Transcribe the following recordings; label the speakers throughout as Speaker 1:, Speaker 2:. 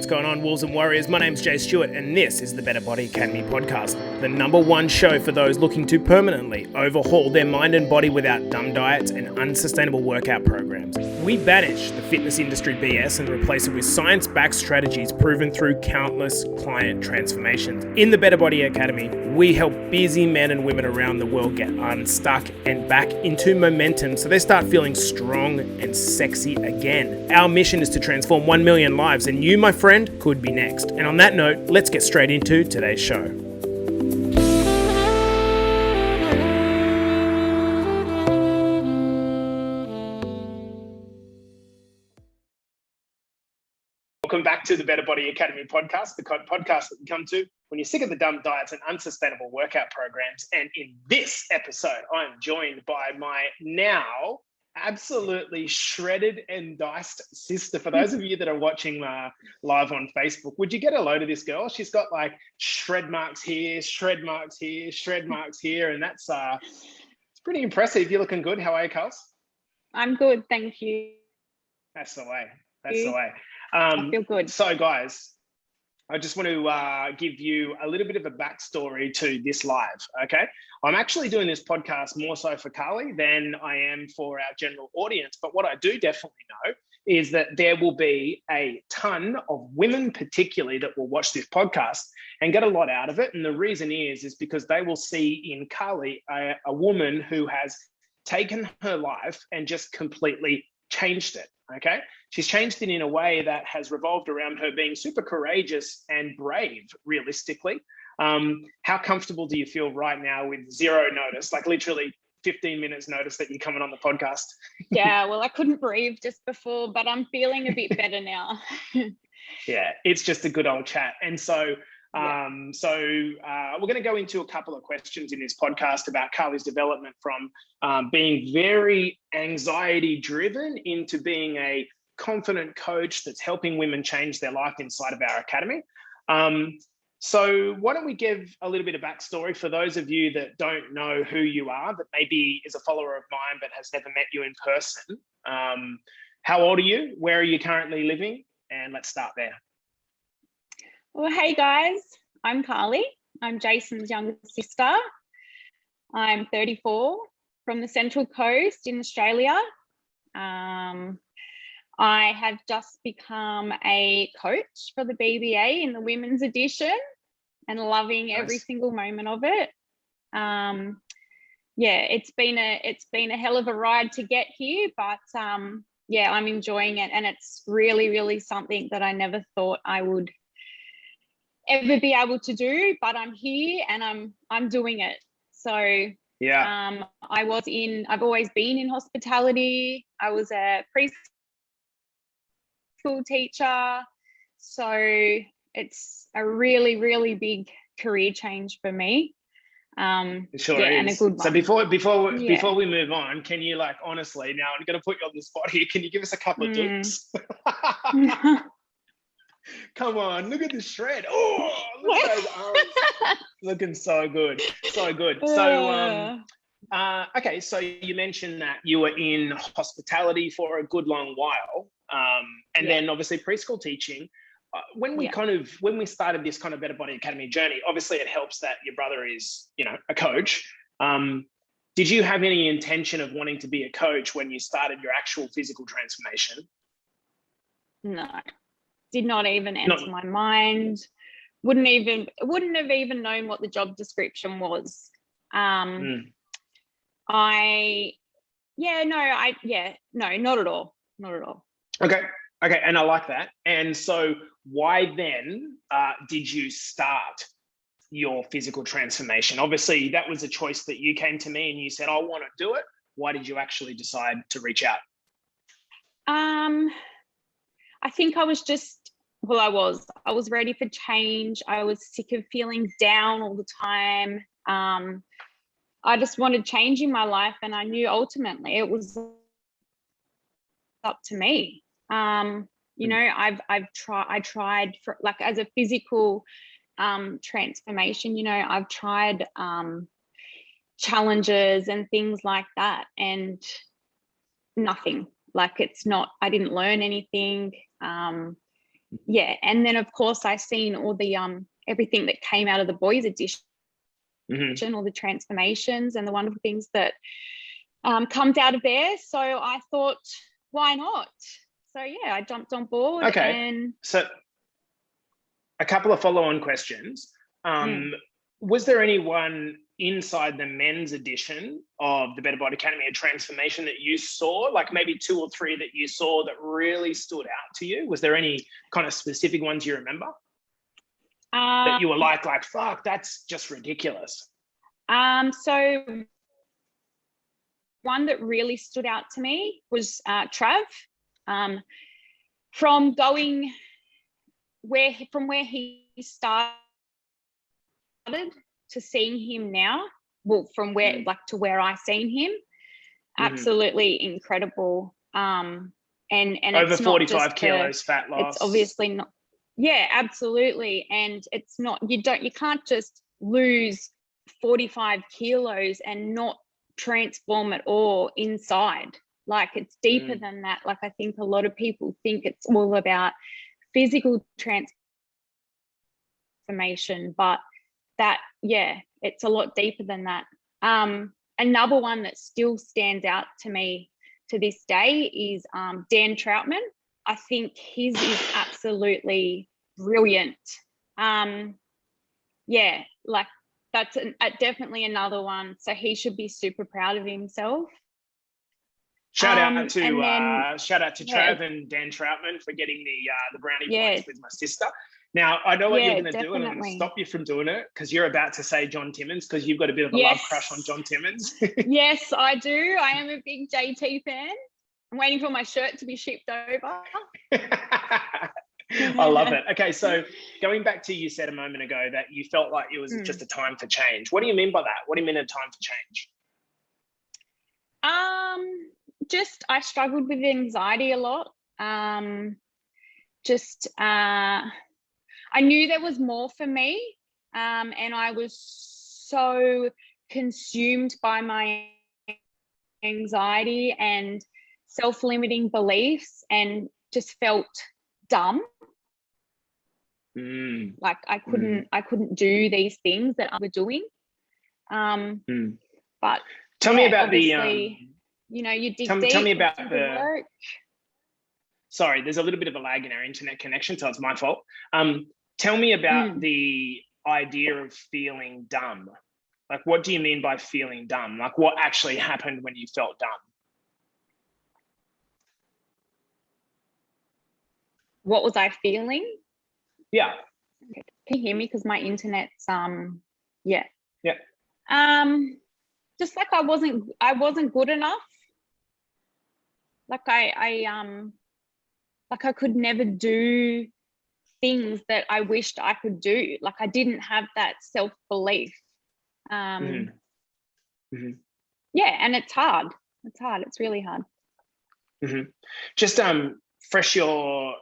Speaker 1: What's going on, Wolves and Warriors? My name's Jase Stewart, and this is the Better Body Academy podcast, the #1 show for those looking to permanently overhaul their mind and body without dumb diets and unsustainable workout programs. We banish the fitness industry BS and replace it with science-backed strategies proven through countless client transformations. In the Better Body Academy, we help busy men and women around the world get unstuck and back into momentum so they start feeling strong and sexy again. Our mission is to transform 1 million lives, and you, my friend, could be next. And on that note, let's get straight into today's show. Welcome back to the Better Body Academy podcast, the podcast that you come to when you're sick of the dumb diets and unsustainable workout programs. And in this episode, I'm joined by my now absolutely shredded and diced sister. For those of you that are watching live on Facebook, would you get a load of this girl? She's got like shred marks here, shred marks here, shred marks here, and that's it's pretty impressive. You're looking good. How are you, Kels?
Speaker 2: I'm good, thank you.
Speaker 1: That's the way. That's the way.
Speaker 2: I feel good.
Speaker 1: So, guys, I just want to give you a little bit of a backstory to this live, okay? I'm actually doing this podcast more so for Carly than I am for our general audience. But what I do definitely know is that there will be a ton of women particularly that will watch this podcast and get a lot out of it. And the reason is because they will see in Carly a woman who has taken her life and just completely changed it, okay? She's changed it in a way that has revolved around her being super courageous and brave, realistically. How comfortable do you feel right now with zero notice, like literally 15 minutes notice that you're coming on the podcast?
Speaker 2: Yeah, well, I couldn't breathe just before, but I'm feeling a bit better now.
Speaker 1: Yeah, it's just a good old chat. And so we're going to go into a couple of questions in this podcast about Carly's development from being very anxiety-driven into being a confident coach that's helping women change their life inside of our academy. So why don't we give a little bit of backstory for those of you that don't know who you are, that maybe is a follower of mine but has never met you in person. How old are you? Where are you currently living? And let's start there.
Speaker 2: Well, hey guys, I'm Carly. I'm Jason's younger sister. I'm 34 from the Central Coast in Australia. I have just become a coach for the BBA in the women's edition and loving every single moment of it. It's been a hell of a ride to get here, but I'm enjoying it, and it's really, really something that I never thought I would ever be able to do, but I'm here and I'm doing it. So yeah, I've always been in hospitality. I was a preschool teacher, so it's a really, really big career change for me.
Speaker 1: It sure is.
Speaker 2: And a good one.
Speaker 1: So before we move on, can you, like, honestly, now I'm going to put you on the spot here, can you give us a couple of dips? Come on, look at the shred. Oh, look at those arms. Looking so good. So good. So okay, so you mentioned that you were in hospitality for a good long while. And then obviously preschool teaching. When we started this kind of Better Body Academy journey, obviously it helps that your brother is, a coach. Did you have any intention of wanting to be a coach when you started your actual physical transformation?
Speaker 2: No, did not even enter my mind. Wouldn't have even known what the job description was. No, not at all. Not at all.
Speaker 1: Okay, and I like that. And so why then did you start your physical transformation? Obviously, that was a choice that you came to me and you said, I want to do it. Why did you actually decide to reach out?
Speaker 2: I think I was I was ready for change. I was sick of feeling down all the time. I just wanted change in my life, and I knew ultimately it was up to me. I tried for, like, as a physical transformation, I've tried challenges and things like that, and nothing. Like, I didn't learn anything. yeah, and then of course I seen all the everything that came out of the boys edition, all the transformations and the wonderful things that comes out of there. So I thought, why not? So yeah, I jumped on board.
Speaker 1: Okay.
Speaker 2: And
Speaker 1: so a couple of follow-on questions. Was there anyone inside the men's edition of the Better Body Academy, a transformation that you saw, like maybe 2 or 3 that you saw that really stood out to you? Was there any kind of specific ones you remember that you were like, fuck, that's just ridiculous?
Speaker 2: So one that really stood out to me was Trav. From going where he started to seeing him now, well, from where to where I seen him, absolutely incredible. And
Speaker 1: over
Speaker 2: it's
Speaker 1: 45 kilos fat loss.
Speaker 2: It's obviously not. Yeah, absolutely. And it's not, you can't just lose 45 kilos and not transform at all inside. Like, it's deeper than that. Like, I think a lot of people think it's all about physical transformation, but that, yeah, it's a lot deeper than that. Another one that still stands out to me to this day is Dan Troutman. I think his is absolutely brilliant. Yeah, like that's definitely another one. So he should be super proud of himself.
Speaker 1: Shout out to Trav and Dan Troutman for getting the brownie points with my sister. Now, I know what you're going to do, and I'm going to stop you from doing it because you're about to say John Timmins, because you've got a bit of a love crush on John Timmins.
Speaker 2: Yes, I do. I am a big JT fan. I'm waiting for my shirt to be shipped over.
Speaker 1: I love it. Okay, so going back to, you said a moment ago that you felt like it was just a time for change. What do you mean by that? What do you mean a time for change?
Speaker 2: Just I struggled with anxiety a lot. I knew there was more for me, and I was so consumed by my anxiety and self-limiting beliefs, and just felt dumb. Like I couldn't do these things that I was doing. But
Speaker 1: tell me about the
Speaker 2: you know, you dig
Speaker 1: tell
Speaker 2: deep.
Speaker 1: me about the
Speaker 2: work.
Speaker 1: Sorry, there's a little bit of a lag in our internet connection, so it's my fault. Tell me about the idea of feeling dumb. Like, what do you mean by feeling dumb? Like, what actually happened when you felt dumb?
Speaker 2: What was I feeling?
Speaker 1: Yeah.
Speaker 2: Okay. Can you hear me? Because my internet's yeah. Just like I wasn't good enough. Like I could never do things that I wished I could do. Like I didn't have that self-belief. Yeah, and it's hard. It's really hard.
Speaker 1: Just fresh your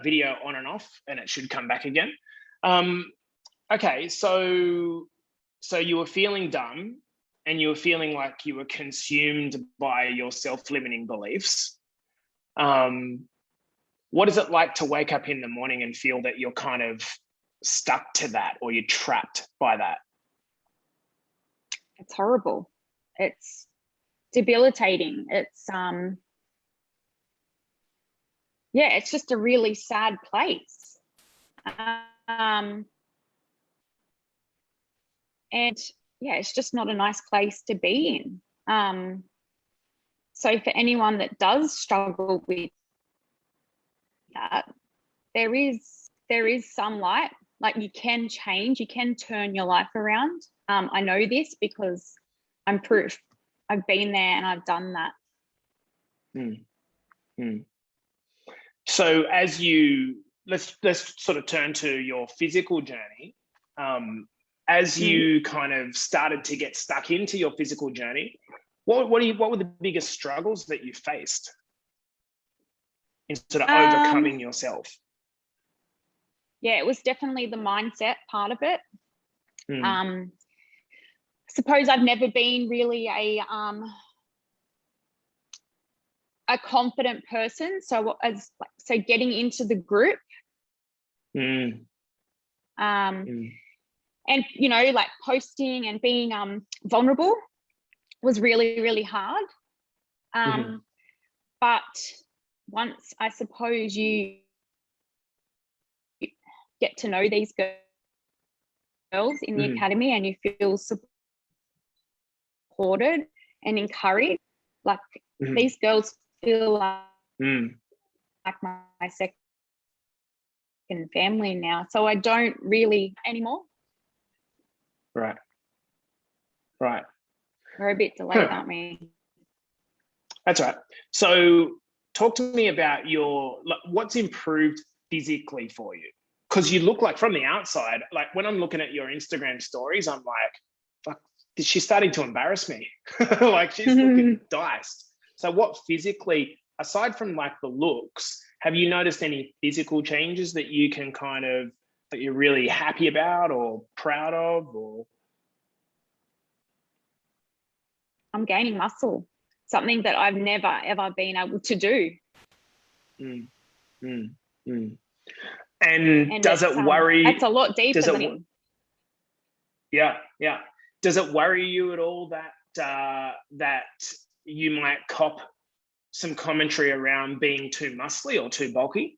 Speaker 1: video on and off, and it should come back again. Okay, so you were feeling dumb, and you were feeling like you were consumed by your self-limiting beliefs. What is it like to wake up in the morning and feel that you're kind of stuck to that, or you're trapped by that?
Speaker 2: It's horrible. It's debilitating. It's yeah, it's just a really sad place. And yeah, it's just not a nice place to be in. So for anyone that does struggle with that, there is some light. Like, you can change, you can turn your life around. I know this because I'm proof. I've been there and I've done that.
Speaker 1: So as you, let's sort of turn to your physical journey. As you kind of started to get stuck into your physical journey, what were the biggest struggles that you faced in sort of overcoming yourself?
Speaker 2: Yeah, it was definitely the mindset part of it. Suppose I've never been really a confident person. So getting into the group
Speaker 1: Mm.
Speaker 2: Um,
Speaker 1: Mm.
Speaker 2: and, you know, like posting and being vulnerable was really, really hard.
Speaker 1: Mm-hmm.
Speaker 2: But once, I suppose, you get to know these girls in the academy and you feel supported and encouraged, like these girls feel like my second family now. So I don't really anymore.
Speaker 1: Right.
Speaker 2: We're a bit delayed, aren't we?
Speaker 1: That's right. So talk to me about what's improved physically for you, because you look like, from the outside, like when I'm looking at your Instagram stories, I'm like, fuck, she's starting to embarrass me. Like she's looking diced. So what physically, aside from like the looks, have you noticed any physical changes that you can that you're really happy about or proud of? Or
Speaker 2: I'm gaining muscle, something that I've never ever been able to do.
Speaker 1: And does it worry?
Speaker 2: It's a lot deeper than.
Speaker 1: Yeah. Does it worry you at all that you might cop some commentary around being too muscly or too bulky?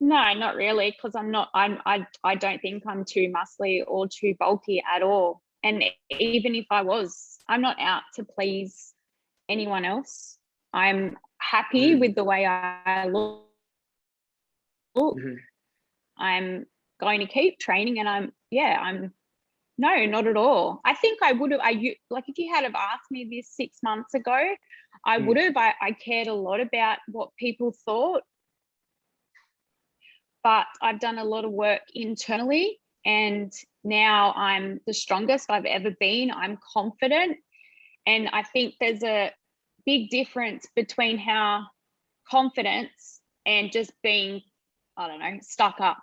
Speaker 2: No, not really, because I don't think I'm too muscly or too bulky at all. And even if I was, I'm not out to please anyone else. I'm happy with the way I look. I'm going to keep training, and no, not at all. I think I would have, like if you had have asked me this 6 months ago, I would have. I cared a lot about what people thought, but I've done a lot of work internally, and now I'm the strongest I've ever been. I'm confident, and I think there's a big difference between how confidence and just being, I don't know, stuck up,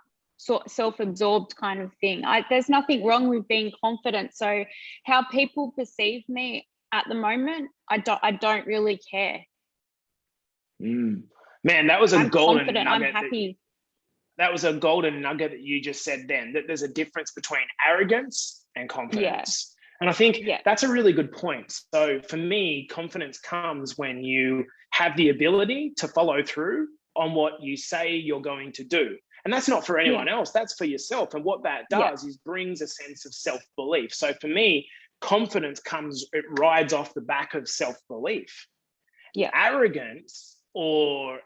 Speaker 2: self-absorbed kind of thing. There's nothing wrong with being confident. So how people perceive me at the moment, I don't really care.
Speaker 1: Man, that was a golden
Speaker 2: confident,
Speaker 1: nugget.
Speaker 2: I'm happy.
Speaker 1: That was a golden nugget that you just said then, that there's a difference between arrogance and confidence. And I think that's a really good point. So for me, confidence comes when you have the ability to follow through on what you say you're going to do. And that's not for anyone else, that's for yourself. And what that does is brings a sense of self-belief. So for me, confidence it rides off the back of self-belief. Arrogance, or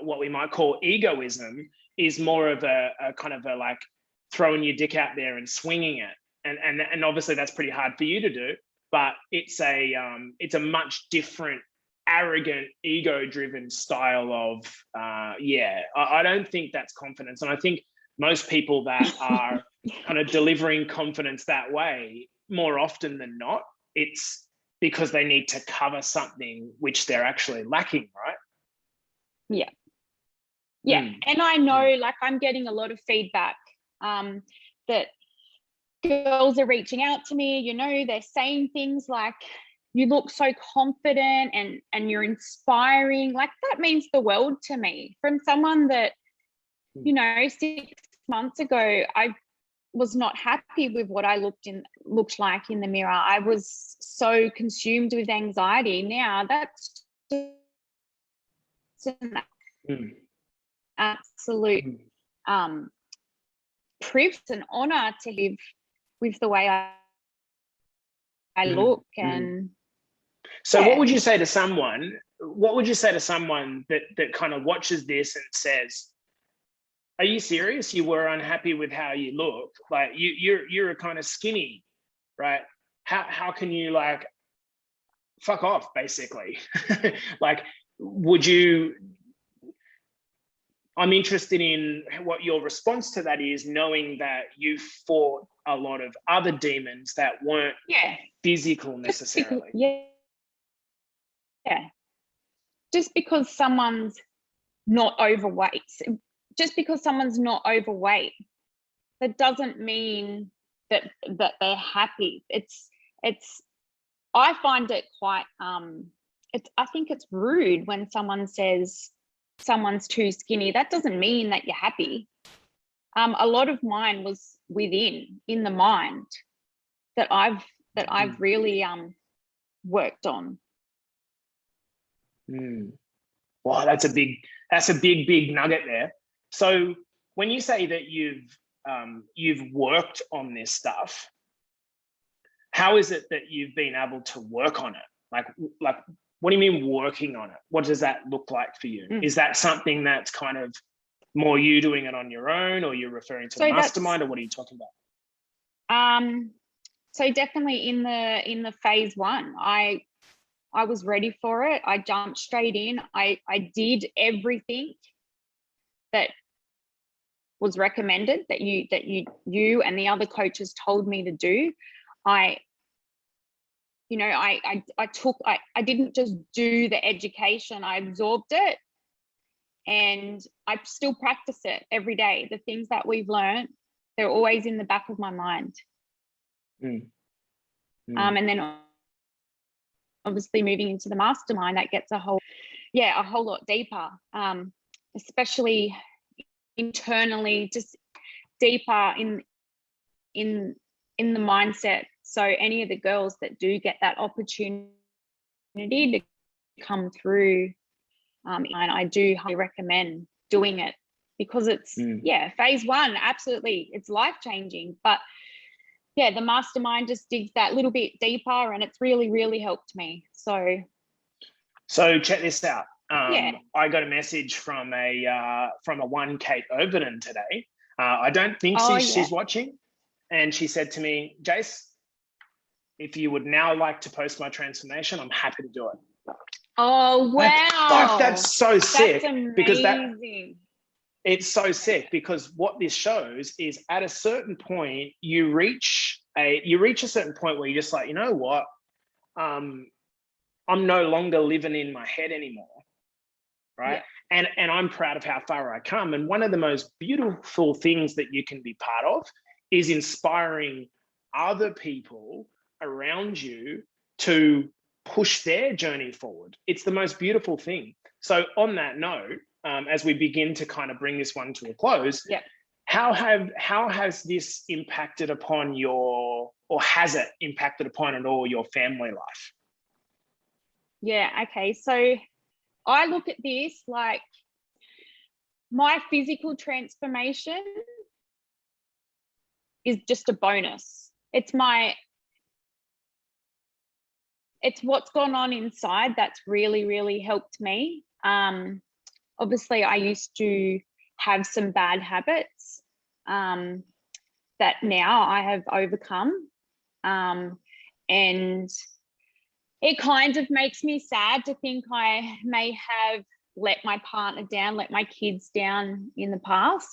Speaker 1: what we might call egoism, is more of a kind of a like throwing your dick out there and swinging it. And obviously that's pretty hard for you to do, but it's a much different, arrogant, ego-driven style of I don't think that's confidence. And I think most people that are kind of delivering confidence that way, more often than not, it's because they need to cover something which they're actually lacking, right?
Speaker 2: And I know, like, I'm getting a lot of feedback that girls are reaching out to me, you know, they're saying things like, you look so confident and you're inspiring. Like, that means the world to me. From someone that, you know, 6 months ago, I was not happy with what I looked like in the mirror. I was so consumed with anxiety. Now that's an absolute privilege and honor to live with the way I look. And
Speaker 1: so what would you say to someone that kind of watches this and says, are you serious? You were unhappy with how you look? Like you're kind of skinny, right? How can you, like, fuck off, basically? Like, I'm interested in what your response to that is, knowing that you fought a lot of other demons that weren't physical necessarily.
Speaker 2: Just because someone's not overweight, that doesn't mean that they're happy. I find it quite I think it's rude when someone says someone's too skinny, that doesn't mean that you're happy. A lot of mine was in the mind that I've really worked on.
Speaker 1: Wow, that's a big nugget there. So when you say that you've worked on this stuff, how is it that you've been able to work on it? Like what do you mean working on it? What does that look like for you? Is that something that's kind of more you doing it on your own, or you're referring to the mastermind, or what are you talking about?
Speaker 2: So definitely in the phase one, I was ready for it. I jumped straight in. I did everything that was recommended, that you and the other coaches told me to do. I didn't just do the education, I absorbed it, and I still practice it every day. The things that we've learned, they're always in the back of my mind. And then obviously moving into the mastermind, that gets a whole lot deeper, especially internally, just deeper in the mindset. So any of the girls that do get that opportunity to come through, and I do highly recommend doing it, because it's phase one, absolutely, it's life-changing. But the mastermind just digs that little bit deeper, and it's really, really helped me. So
Speaker 1: check this out. I got a message from a one Kate Overton today. I don't think she's watching, and she said to me, Jase, if you would now like to post my transformation, I'm happy to do it.
Speaker 2: Oh wow!
Speaker 1: That's so sick.
Speaker 2: That's
Speaker 1: because
Speaker 2: amazing.
Speaker 1: It's so sick, because what this shows is at a certain point you reach a certain point where you're just like, you know what, I'm no longer living in my head anymore, right? And I'm proud of how far I come. And one of the most beautiful things that you can be part of is inspiring other people around you to push their journey forward. It's the most beautiful thing. So on that note, as we begin to kind of bring this one to a close, how has this impacted upon has it impacted upon at all your family life?
Speaker 2: Okay, so I look at this like my physical transformation is just a bonus. It's what's gone on inside that's really, really helped me. Obviously, I used to have some bad habits that now I have overcome. And it kind of makes me sad to think I may have let my partner down, let my kids down in the past.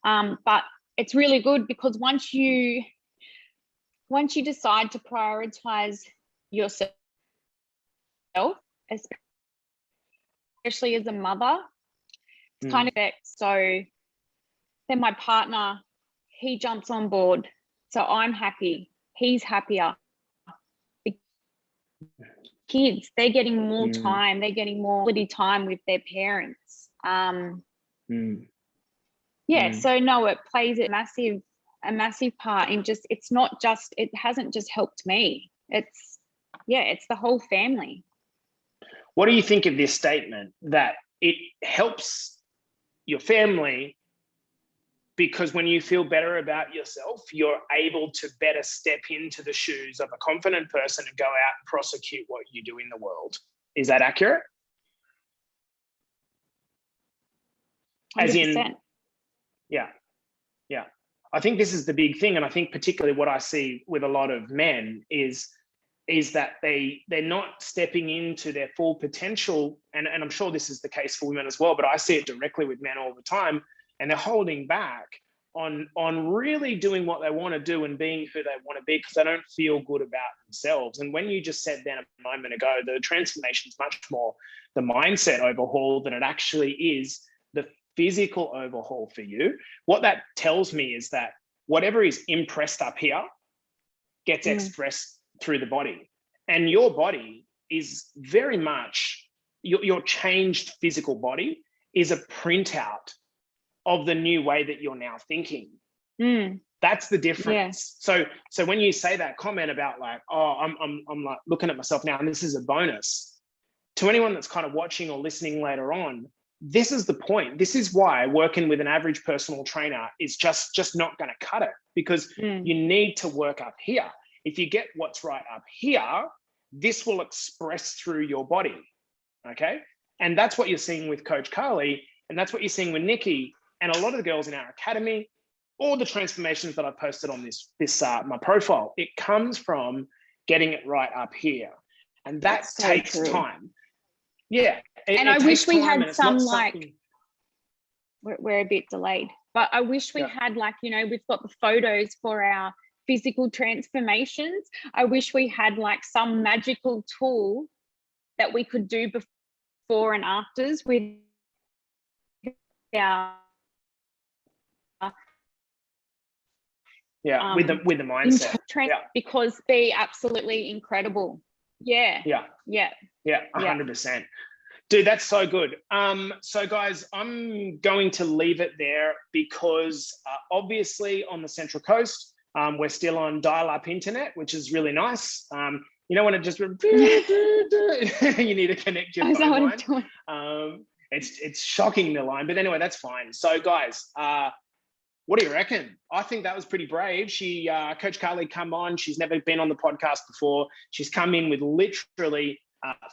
Speaker 2: But it's really good, because once you decide to prioritize yourself, especially as a mother, it's kind of it. So then my partner, he jumps on board. So I'm happy. He's happier. The kids, they're getting more time. They're getting more quality time with their parents. So no, it plays a massive part in just, it hasn't just helped me. It's the whole family.
Speaker 1: What do you think of this statement that it helps your family, because when you feel better about yourself, you're able to better step into the shoes of a confident person and go out and prosecute what you do in the world? Is that accurate?
Speaker 2: 100%.
Speaker 1: As in, I think this is the big thing. And I think particularly what I see with a lot of men is that they're not stepping into their full potential. And I'm sure this is the case for women as well, but I see it directly with men all the time. And they're holding back on really doing what they want to do and being who they want to be, because they don't feel good about themselves. And when you just said then a moment ago, the transformation is much more the mindset overhaul than it actually is the physical overhaul for you. What that tells me is that whatever is impressed up here gets expressed through the body. And your body is very much, your changed physical body is a printout of the new way that you're now thinking. That's the difference. So when you say that comment about like, oh, I'm like looking at myself now and this is a bonus, to anyone that's kind of watching or listening later on, this is the point. This is why working with an average personal trainer is just not going to cut it, because you need to work up here. If you get what's right up here, this will express through your body. Okay. And that's what you're seeing with Coach Carly. And that's what you're seeing with Nikki and a lot of the girls in our academy, all the transformations that I posted on this my profile. It comes from getting it right up here. And that takes time. Yeah.
Speaker 2: And I wish we had some like, we're a bit delayed, but I wish we had like, you know, we've got the photos for our physical transformations. I wish we had like some magical tool that we could do before and afters with our
Speaker 1: with the mindset.
Speaker 2: Because they're absolutely incredible. Yeah.
Speaker 1: 100%. Dude, that's so good. So guys, I'm going to leave it there because obviously on the Central Coast, we're still on dial-up internet, which is really nice. You know when it just you need to connect your phone line. It's shocking, the line, but anyway, that's fine. So guys, what do you reckon? I think that was pretty brave. She, Coach Carly, come on. She's never been on the podcast before. She's come in with literally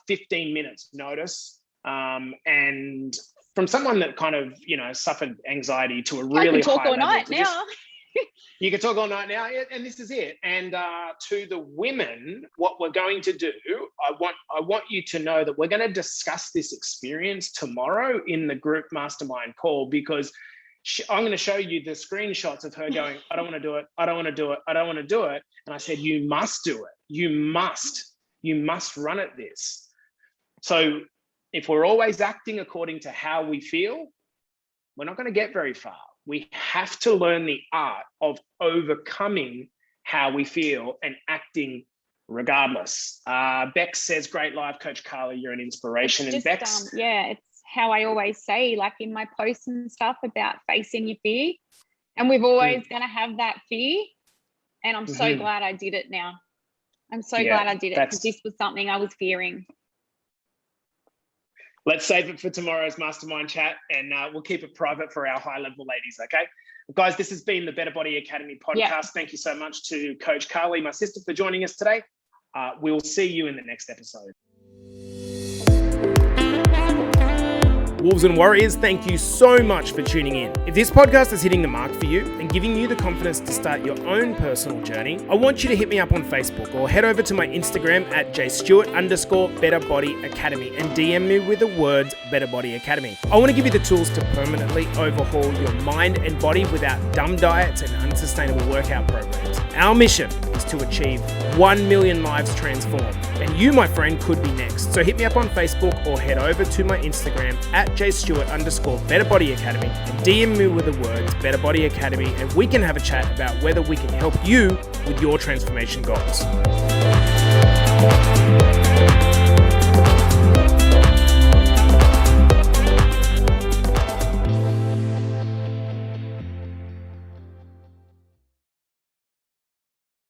Speaker 1: 15 minutes notice. And from someone that kind of, you know, suffered anxiety to a really high level. I can talk all night now. You can talk all night now, and this is it. And to the women, what we're going to do, I want you to know that we're going to discuss this experience tomorrow in the group mastermind call, because I'm going to show you the screenshots of her going, I don't want to do it. I don't want to do it. I don't want to do it. And I said, you must do it. You must run at this. So if we're always acting according to how we feel, we're not going to get very far. We have to learn the art of overcoming how we feel and acting regardless. Bex says, great live, Coach Carly, you're an inspiration.
Speaker 2: It's
Speaker 1: and Bex,
Speaker 2: it's how I always say, like in my posts and stuff, about facing your fear. And we've always going to have that fear. And I'm so glad I did it now. I'm so glad I did it, because this was something I was fearing.
Speaker 1: Let's save it for tomorrow's mastermind chat, and we'll keep it private for our high-level ladies, okay? Guys, this has been the Better Body Academy podcast. Thank you so much to Coach Carly, my sister, for joining us today. We'll see you in the next episode. Wolves and Warriors, thank you so much for tuning in. If this podcast is hitting the mark for you and giving you the confidence to start your own personal journey, I want you to hit me up on Facebook or head over to my Instagram at JStewart_Better Body Academy and DM me with the words Better Body Academy. I want to give you the tools to permanently overhaul your mind and body without dumb diets and unsustainable workout programs. Our mission is to achieve 1 million lives transformed, and you, my friend, could be next. So hit me up on Facebook or head over to my Instagram at JStewart_Better Body Academy and DM me with the words Better Body Academy, and we can have a chat about whether we can help you with your transformation goals.